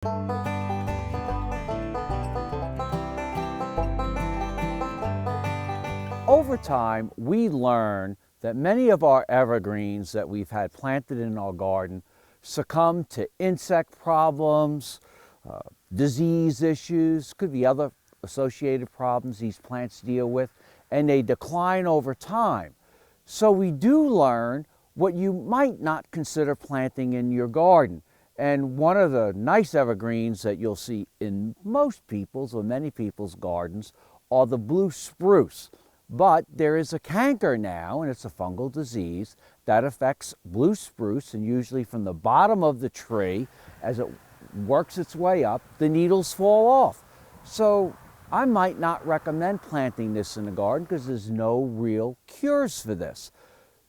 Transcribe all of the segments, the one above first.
Over time, we learn that many of our evergreens that we've had planted in our garden succumb to insect problems, disease issues, could be other associated problems these plants deal with, and they decline over time. So we do learn what you might not consider planting in your garden. And one of the nice evergreens that you'll see in most people's or many people's gardens are the blue spruce. But there is a canker now, and it's a fungal disease that affects blue spruce, and usually from the bottom of the tree, as it works its way up, the needles fall off. So I might not recommend planting this in the garden because there's no real cures for this.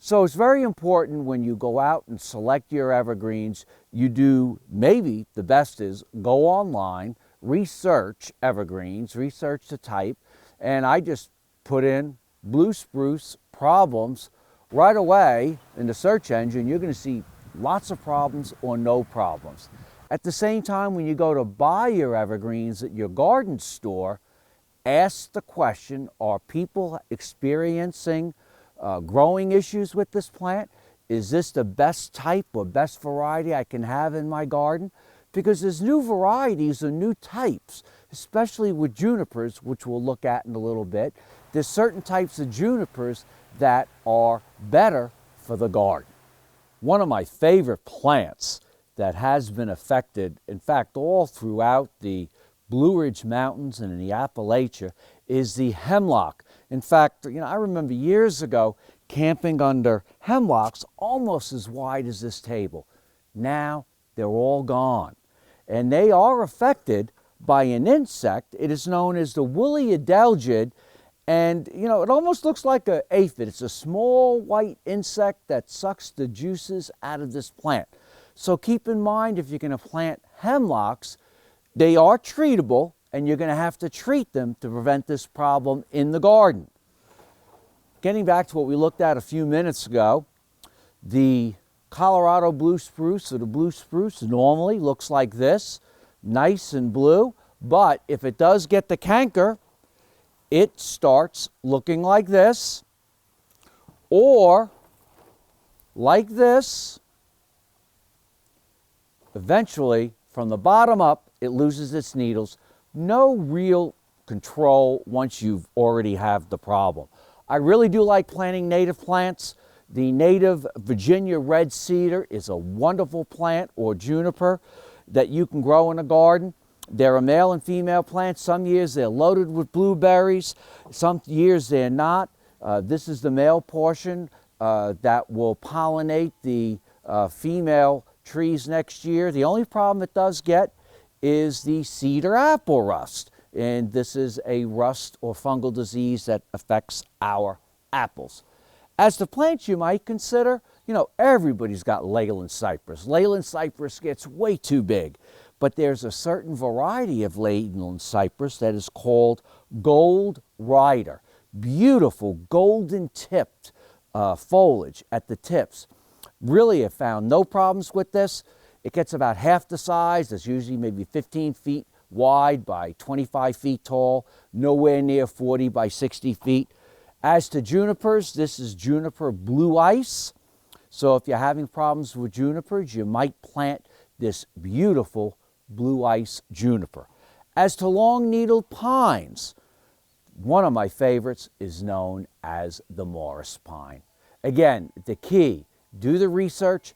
So it's very important when you go out and select your evergreens, you do, maybe the best is go online, research evergreens, research the type, and I just put in blue spruce problems right away in the search engine. You're going to see lots of problems or no problems. At the same time, when you go to buy your evergreens at your garden store, ask the question, are people experiencing growing issues with this plant? Is this the best type or best variety I can have in my garden? Because there's new varieties and new types, especially with junipers, which we'll look at in a little bit. There's certain types of junipers that are better for the garden. One of my favorite plants that has been affected, in fact, all throughout the Blue Ridge Mountains and in the Appalachia, is the hemlock. In fact, I remember years ago camping under hemlocks almost as wide as this table. Now they're all gone. And they are affected by an insect. It is known as the woolly adelgid. And, it almost looks like an aphid. It's a small white insect that sucks the juices out of this plant. So keep in mind, if you're going to plant hemlocks, they are treatable, and you're going to have to treat them to prevent this problem in the garden. Getting back to what we looked at a few minutes ago, the Colorado blue spruce or the blue spruce normally looks like this, nice and blue, but if it does get the canker, it starts looking like this, or like this. Eventually, from the bottom up, it loses its needles. No real control once you've already have the problem. I really do like planting native plants. The native Virginia red cedar is a wonderful plant, or juniper, that you can grow in a garden. They're a male and female plant. Some years they're loaded with blueberries. Some years they're not. This is the male portion that will pollinate the female trees next year. The only problem it does get is the cedar apple rust. And this is a rust or fungal disease that affects our apples. As the plants you might consider, everybody's got Leyland Cypress. Leyland Cypress gets way too big. But there's a certain variety of Leyland Cypress that is called Gold Rider. Beautiful golden tipped foliage at the tips. Really have found no problems with this. It gets about half the size. It's usually maybe 15 feet wide by 25 feet tall, nowhere near 40 by 60 feet. As to junipers, this is juniper blue ice. So if you're having problems with junipers, you might plant this beautiful blue ice juniper. As to long-needled pines, one of my favorites is known as the Morris pine. Again, the key, do the research.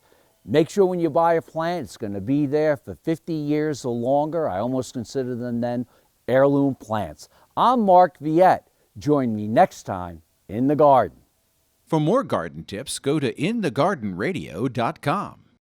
Make sure when you buy a plant, it's going to be there for 50 years or longer. I almost consider them then heirloom plants. I'm Mark Viette. Join me next time in the garden. For more garden tips, go to inthegardenradio.com.